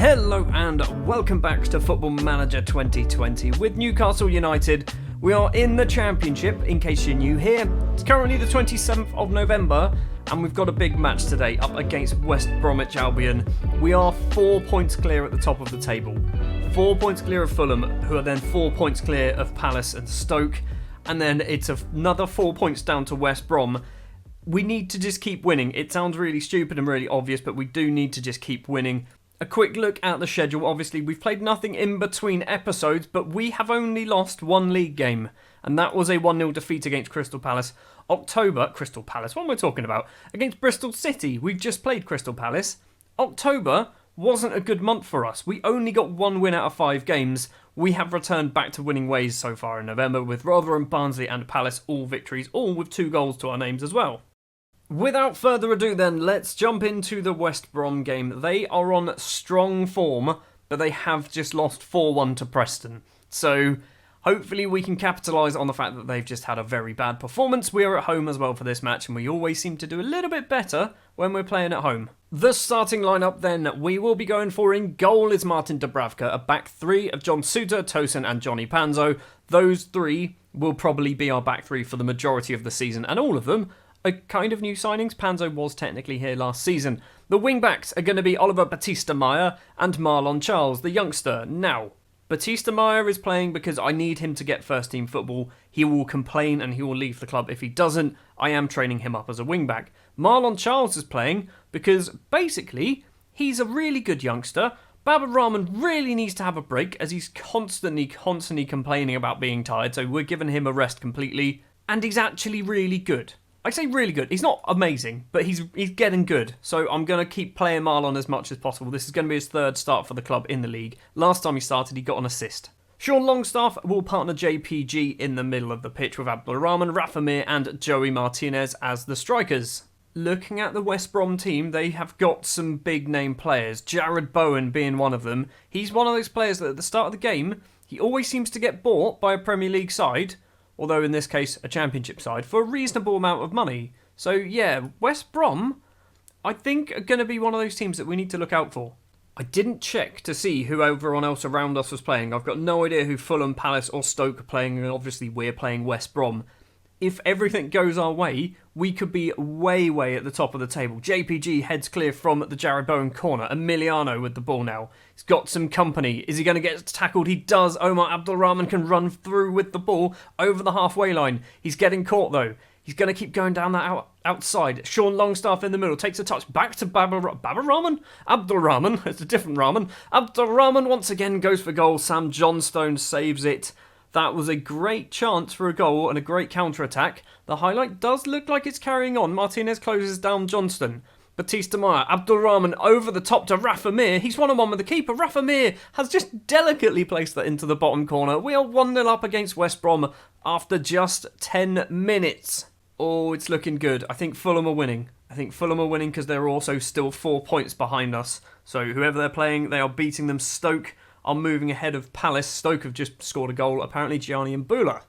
Hello and welcome back to Football Manager 2020 with Newcastle United. We are in the Championship, in case you're new here. It's currently the 27th of November and we've got a big match today up against West Bromwich Albion. We are 4 points clear at the top of the table. 4 points clear of Fulham, who are then 4 points clear of Palace and Stoke. And then it's another 4 points down to West Brom. We need to just keep winning. It sounds really stupid and really obvious, but we do need to just keep winning. A quick look at the schedule. Obviously, we've played nothing in between episodes, but we have only lost one league game, and that was a 1-0 defeat against Crystal Palace. Crystal Palace, what am I talking about? Against Bristol City. We've just played Crystal Palace. October wasn't a good month for us. We only got 1 win out of 5 games. We have returned back to winning ways so far in November, with Rotherham, Barnsley and Palace all victories, all with 2 goals to our names as well. Without further ado then, let's jump into the West Brom game. They are on strong form, but they have just lost 4-1 to Preston. So hopefully we can capitalise on the fact that they've just had a very bad performance. We are at home as well for this match, and we always seem to do a little bit better when we're playing at home. The starting lineup then, we will be going for in goal is Martin Dubravka, a back 3 of John Souttar, Tosin and Johnny Panzo. Those 3 will probably be our back 3 for the majority of the season, and all of them are kind of new signings. Panzo was technically here last season. The wing-backs are going to be Oliver Batista-Meyer and Marlon Charles, the youngster. Now, Batista-Meyer is playing because I need him to get first-team football. He will complain and he will leave the club if he doesn't. I am training him up as a wing-back. Marlon Charles is playing because, basically, he's a really good youngster. Baba Rahman really needs to have a break as he's constantly complaining about being tired, so we're giving him a rest completely. And he's actually really good. I say really good. He's not amazing, but he's getting good. So I'm going to keep playing Marlon as much as possible. This is going to be his 3rd start for the club in the league. Last time he started, he got an assist. Sean Longstaff will partner JPG in the middle of the pitch with Abdulrahman, Rafa Mir and Joey Martinez as the strikers. Looking at the West Brom team, they have got some big name players. Jared Bowen being one of them. He's one of those players that at the start of the game, he always seems to get bought by a Premier League side, although in this case a Championship side, for a reasonable amount of money. So yeah, West Brom, I think, are going to be one of those teams that we need to look out for. I didn't check to see who everyone else around us was playing. I've got no idea who Fulham, Palace or Stoke are playing, and obviously we're playing West Brom. If everything goes our way, we could be way at the top of the table. JPG heads clear from the Jared Bowen corner. Emiliano with the ball now. He's got some company. Is he going to get tackled? He does. Omar Abdulrahman can run through with the ball over the halfway line. He's getting caught though. He's going to keep going down that outside. Sean Longstaff in the middle takes a touch back to Rahman? Abdulrahman. It's a different Rahman. Abdulrahman once again goes for goal. Sam Johnstone saves it. That was a great chance for a goal and a great counter-attack. The highlight does look like it's carrying on. Martinez closes down Johnston. Batista-Meyer, Abdulrahman over the top to Rafa Mir. He's 1-on-1 with the keeper. Rafa Mir has just delicately placed that into the bottom corner. We are 1-0 up against West Brom after just 10 minutes. Oh, it's looking good. I think Fulham are winning. Because they're also still 4 points behind us. So whoever they're playing, they are beating them. Stoke are moving ahead of Palace. Stoke have just scored a goal, apparently Gianni Mbula.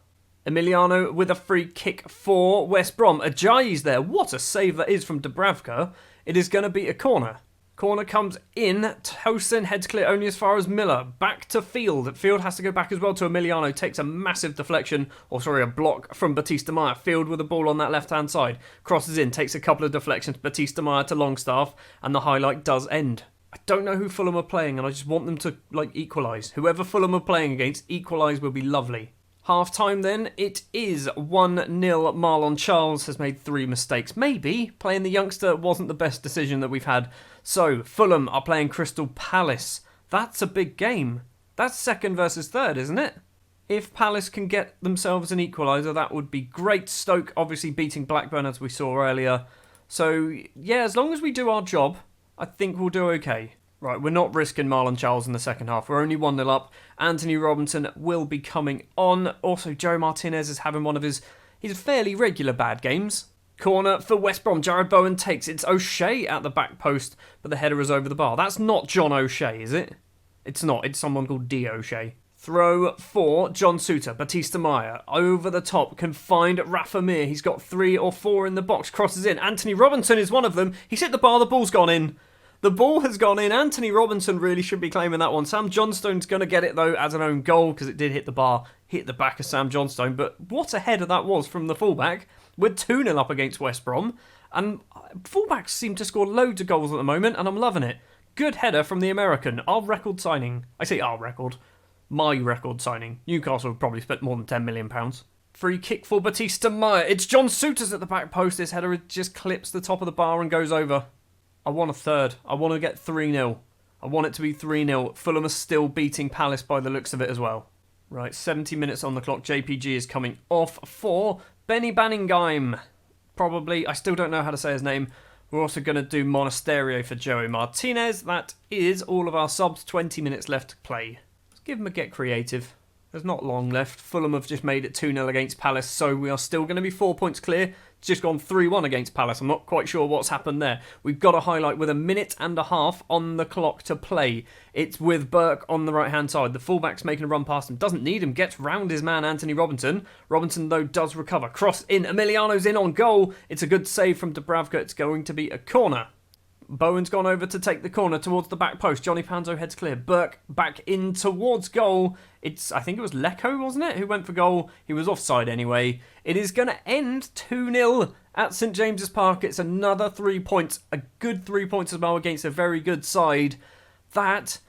Emiliano with a free kick for West Brom. Ajayi's there. What a save that is from Dubravka. It is going to be a corner. Corner comes in. Tosin heads clear only as far as Miller. Back to Field. Field has to go back as well to Emiliano. Takes a massive deflection, a block from Batista-Meyer. Field with the ball on that left-hand side. Crosses in, takes a couple of deflections. Batista-Meyer to Longstaff, and the highlight does end. I don't know who Fulham are playing, and I just want them to equalise. Whoever Fulham are playing against, equalise will be lovely. Half-time then, it is 1-0. Marlon Charles has made 3 mistakes. Maybe playing the youngster wasn't the best decision that we've had. So, Fulham are playing Crystal Palace. That's a big game. That's 2nd versus 3rd, isn't it? If Palace can get themselves an equaliser, that would be great. Stoke obviously beating Blackburn as we saw earlier. So, yeah, as long as we do our job, I think we'll do okay. Right, we're not risking Marlon Charles in the second half. We're only 1-0 up. Anthony Robinson will be coming on. Also, Joe Martinez is having one of his fairly regular bad games. Corner for West Brom. Jared Bowen takes it. It's O'Shea at the back post, but the header is over the bar. That's not John O'Shea, is it? It's not. It's someone called D. O'Shea. Throw for John Souttar. Batista-Meyer over the top can find Rafa Mir. He's got 3 or 4 in the box. Crosses in. Anthony Robinson is one of them. He's hit the bar. The ball's gone in. The ball has gone in. Anthony Robinson really should be claiming that one. Sam Johnstone's going to get it, though, as an own goal, because it did hit the bar, hit the back of Sam Johnstone. But what a header that was from the fullback. We're 2-0 up against West Brom. And fullbacks seem to score loads of goals at the moment, and I'm loving it. Good header from the American. Our record signing. I say our record. My record signing. Newcastle have probably spent more than £10 million. Free kick for Batista Meyer. It's John Souters at the back post. This header just clips the top of the bar and goes over. I want a third. I want to get 3-0. I want it to be 3-0. Fulham are still beating Palace by the looks of it as well. Right, 70 minutes on the clock. JPG is coming off for Benny Banningham. Probably. I still don't know how to say his name. We're also going to do Monasterio for Joey Martinez. That is all of our subs. 20 minutes left to play. Let's give him a get creative. There's not long left. Fulham have just made it 2-0 against Palace, so we are still going to be 4 points clear. It's just gone 3-1 against Palace. I'm not quite sure what's happened there. We've got a highlight with 1.5 minutes on the clock to play. It's with Burke on the right-hand side. The fullback's making a run past him. Doesn't need him. Gets round his man, Anthony Robinson. Robinson, though, does recover. Cross in. Emiliano's in on goal. It's a good save from Dubravka. It's going to be a corner. Bowen's gone over to take the corner towards the back post. Johnny Panzo heads clear. Burke back in towards goal. I think it was Lecco, wasn't it, who went for goal. He was offside anyway. It is going to end 2-0 at St James's Park. It's another 3 points. A good 3 points as well against a very good side. That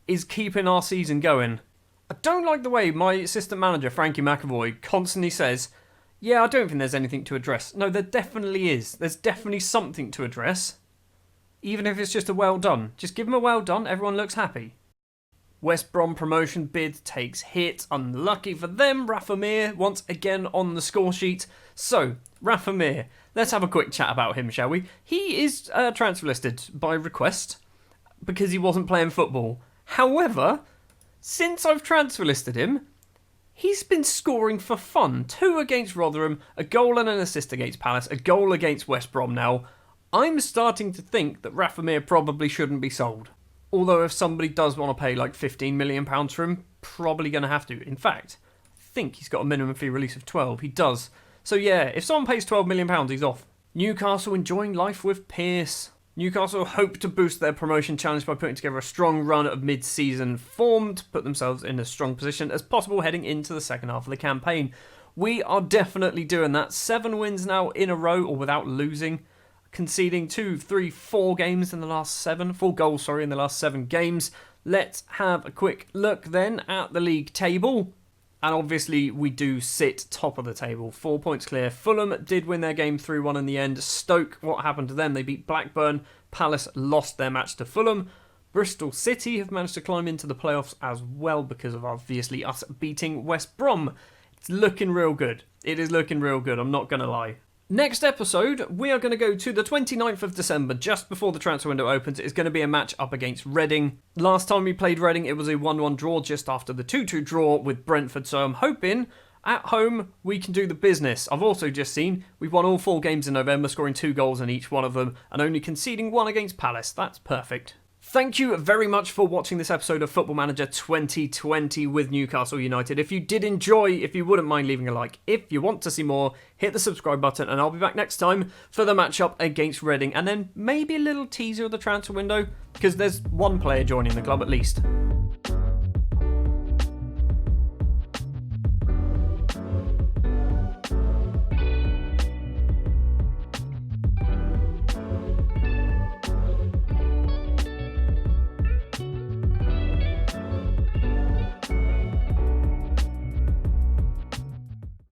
is keeping our season going. I don't like the way my assistant manager, Frankie McAvoy, constantly says, yeah, I don't think there's anything to address. No, there definitely is. There's definitely something to address. Even if it's just a well done. Just give them a well done, everyone looks happy. West Brom promotion bid takes hit. Unlucky for them. Rafa Mir once again on the score sheet. So, Rafa Mir, let's have a quick chat about him, shall we? He is transfer listed by request because he wasn't playing football. However, since I've transfer listed him, he's been scoring for fun. 2 against Rotherham, a goal and an assist against Palace, a goal against West Brom now. I'm starting to think that Rafa Mir probably shouldn't be sold. Although if somebody does want to pay like £15 million for him, probably going to have to. In fact, I think he's got a minimum fee release of 12. He does. So yeah, if someone pays £12 million, he's off. Newcastle enjoying life with Pearce. Newcastle hope to boost their promotion challenge by putting together a strong run of mid-season form to put themselves in as strong position as possible heading into the second half of the campaign. We are definitely doing that. 7 wins now in a row, or without losing. Conceding 4 games in the last 7. 4 goals, in the last 7 games. Let's have a quick look then at the league table. And obviously we do sit top of the table. 4 points clear. Fulham did win their game 3-1 in the end. Stoke, what happened to them? They beat Blackburn. Palace lost their match to Fulham. Bristol City have managed to climb into the playoffs as well because of obviously us beating West Brom. It's looking real good. It is looking real good, I'm not going to lie. Next episode, we are going to go to the 29th of December, just before the transfer window opens. It's going to be a match up against Reading. Last time we played Reading, it was a 1-1 draw just after the 2-2 draw with Brentford, so I'm hoping at home we can do the business. I've also just seen we've won all 4 games in November, scoring 2 goals in each one of them, and only conceding 1 against Palace. That's perfect. Thank you very much for watching this episode of Football Manager 2020 with Newcastle United. If you did enjoy, if you wouldn't mind leaving a like, if you want to see more, hit the subscribe button, and I'll be back next time for the matchup against Reading, and then maybe a little teaser of the transfer window, because there's 1 player joining the club at least.